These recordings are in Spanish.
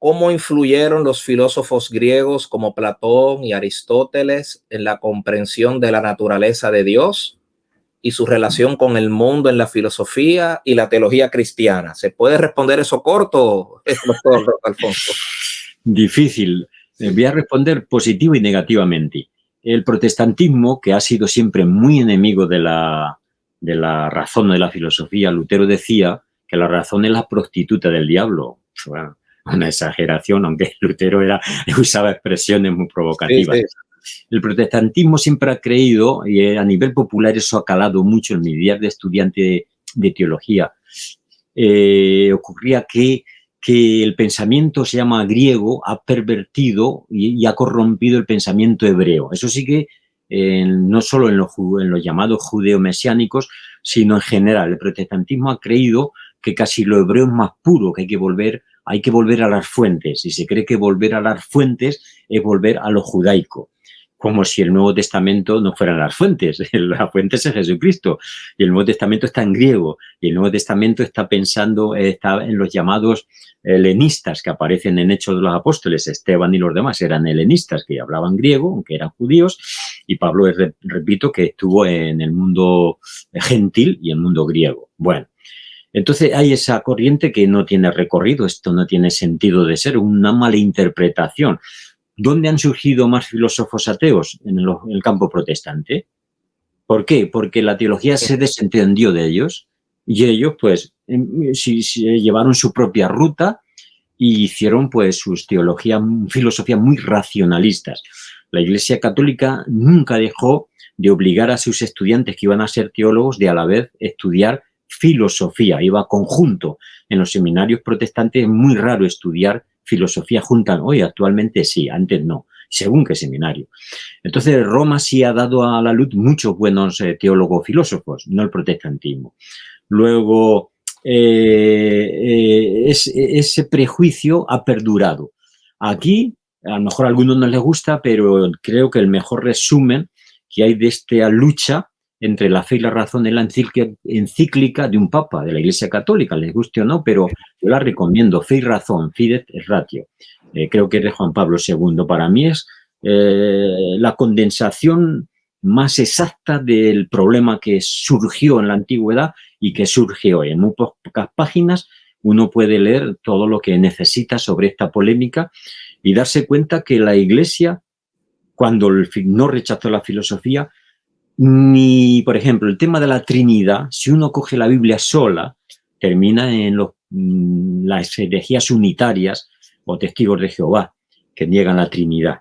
cómo influyeron los filósofos griegos como Platón y Aristóteles en la comprensión de la naturaleza de Dios y su relación con el mundo en la filosofía y la teología cristiana. ¿Se puede responder eso corto, doctor Alfonso? Difícil. Voy a responder positivo y negativamente. El protestantismo, que ha sido siempre muy enemigo de la razón o de la filosofía, Lutero decía que la razón es la prostituta del diablo. Bueno, una exageración, aunque Lutero usaba expresiones muy provocativas. Sí, sí. El protestantismo siempre ha creído, y a nivel popular eso ha calado mucho en mi vida de estudiante de teología, ocurría que el pensamiento se llama griego, ha pervertido y ha corrompido el pensamiento hebreo. Eso sí que no solo en los llamados judeo-mesiánicos, sino en general. El protestantismo ha creído que casi lo hebreo es más puro, que hay que volver a las fuentes. Y se cree que volver a las fuentes es volver a lo judaico, como si el Nuevo Testamento no fueran las fuentes. La fuente es Jesucristo y el Nuevo Testamento está en griego y el Nuevo Testamento está en los llamados helenistas que aparecen en Hechos de los Apóstoles. Esteban y los demás eran helenistas que hablaban griego, aunque eran judíos, y Pablo, repito, que estuvo en el mundo gentil y el mundo griego. Bueno, entonces hay esa corriente que no tiene recorrido, esto no tiene sentido de ser, una mala interpretación. ¿Dónde han surgido más filósofos ateos? En el campo protestante. ¿Por qué? Porque la teología se desentendió de ellos y ellos, pues, llevaron su propia ruta y hicieron, pues, sus filosofías muy racionalistas. La Iglesia Católica nunca dejó de obligar a sus estudiantes que iban a ser teólogos de a la vez estudiar filosofía. Iba conjunto. En los seminarios protestantes es muy raro estudiar filosofía junta. Hoy actualmente sí, antes no, según qué seminario. Entonces Roma sí ha dado a la luz muchos buenos teólogos filósofos, no el protestantismo. Luego, ese prejuicio ha perdurado. Aquí, a lo mejor a algunos no les gusta, pero creo que el mejor resumen que hay de esta lucha entre la fe y la razón es la encíclica de un papa de la Iglesia Católica, les guste o no, pero yo la recomiendo, Fe y Razón, Fides et Ratio. Creo que es de Juan Pablo II. Para mí es la condensación más exacta del problema que surgió en la antigüedad y que surge hoy. En muy pocas páginas uno puede leer todo lo que necesita sobre esta polémica y darse cuenta que la Iglesia, cuando no rechazó la filosofía, ni, por ejemplo, el tema de la Trinidad, si uno coge la Biblia sola, termina en las herejías unitarias o testigos de Jehová, que niegan la Trinidad.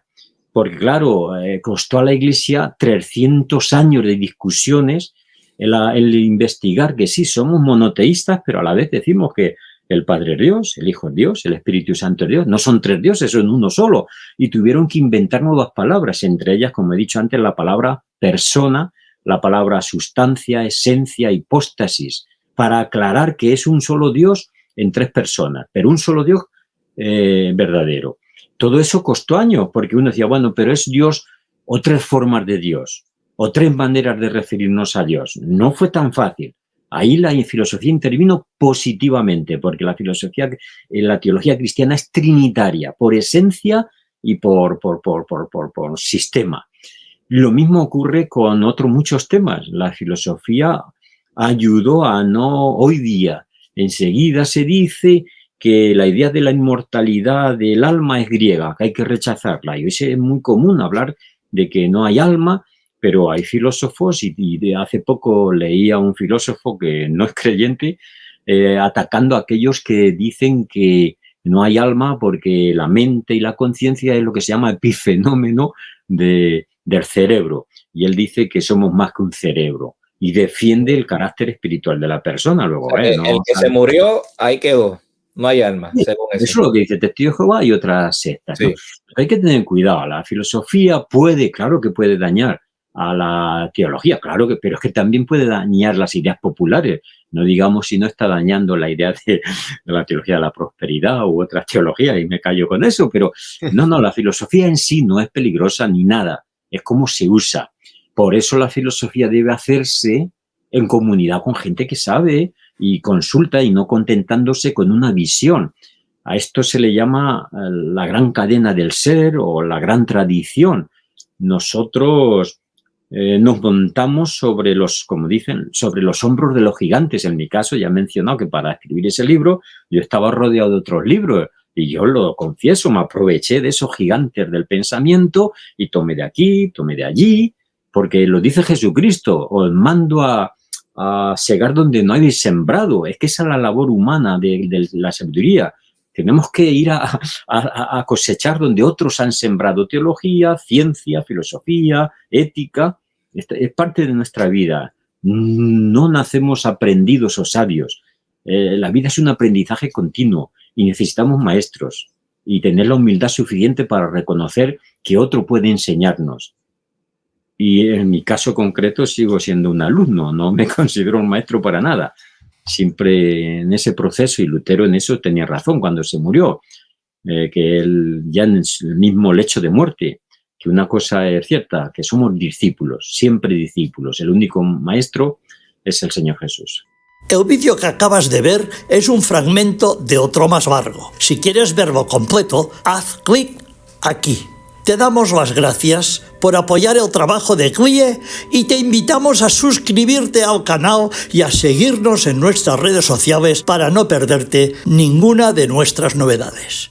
Porque, claro, costó a la Iglesia 300 años de discusiones el investigar que sí, somos monoteístas, pero a la vez decimos que el Padre es Dios, el Hijo es Dios, el Espíritu Santo es Dios. No son tres dioses, son uno solo. Y tuvieron que inventar nuevas palabras, entre ellas, como he dicho antes, la palabra persona, la palabra sustancia, esencia, hipóstasis, para aclarar que es un solo Dios en tres personas, pero un solo Dios verdadero. Todo eso costó años, porque uno decía, bueno, pero es Dios o tres formas de Dios, o tres maneras de referirnos a Dios. No fue tan fácil. Ahí la filosofía intervino positivamente, porque la teología cristiana es trinitaria, por esencia y por sistema. Lo mismo ocurre con muchos temas. La filosofía ayudó a hoy día, enseguida se dice que la idea de la inmortalidad del alma es griega, que hay que rechazarla. Y hoy es muy común hablar de que no hay alma, pero hay filósofos, y de hace poco leía a un filósofo que no es creyente, atacando a aquellos que dicen que no hay alma porque la mente y la conciencia es lo que se llama epifenómeno del cerebro. Y él dice que somos más que un cerebro y defiende el carácter espiritual de la persona. Luego, o sea, el que se murió, ahí quedó. No hay alma, sí, según eso. Eso es lo que dice Testigo de Jehová y otras sectas, ¿no? Sí. Hay que tener cuidado. La filosofía claro que puede dañar a la teología, claro que, pero es que también puede dañar las ideas populares. No digamos si no está dañando la idea de la teología de la prosperidad u otras teologías, y me callo con eso, pero no, la filosofía en sí no es peligrosa ni nada, es cómo se usa. Por eso la filosofía debe hacerse en comunidad con gente que sabe y consulta y no contentándose con una visión. A esto se le llama la gran cadena del ser o la gran tradición. Nosotros nos montamos sobre los, como dicen, sobre los hombros de los gigantes. En mi caso, ya he mencionado que para escribir ese libro yo estaba rodeado de otros libros y yo lo confieso, me aproveché de esos gigantes del pensamiento y tomé de aquí, tomé de allí, porque lo dice Jesucristo, os mando a segar donde no habéis sembrado. Es que esa es la labor humana de la sabiduría. Tenemos que ir a cosechar donde otros han sembrado teología, ciencia, filosofía, ética. Es parte de nuestra vida. No nacemos aprendidos o sabios. La vida es un aprendizaje continuo y necesitamos maestros y tener la humildad suficiente para reconocer que otro puede enseñarnos. Y en mi caso concreto sigo siendo un alumno, no me considero un maestro para nada. Siempre en ese proceso, y Lutero en eso tenía razón cuando se murió, que él ya en el mismo lecho de muerte, que una cosa es cierta, que somos discípulos, siempre discípulos. El único maestro es el Señor Jesús. El vídeo que acabas de ver es un fragmento de otro más largo. Si quieres verlo completo, haz clic aquí. Te damos las gracias por apoyar el trabajo de CLIE y te invitamos a suscribirte al canal y a seguirnos en nuestras redes sociales para no perderte ninguna de nuestras novedades.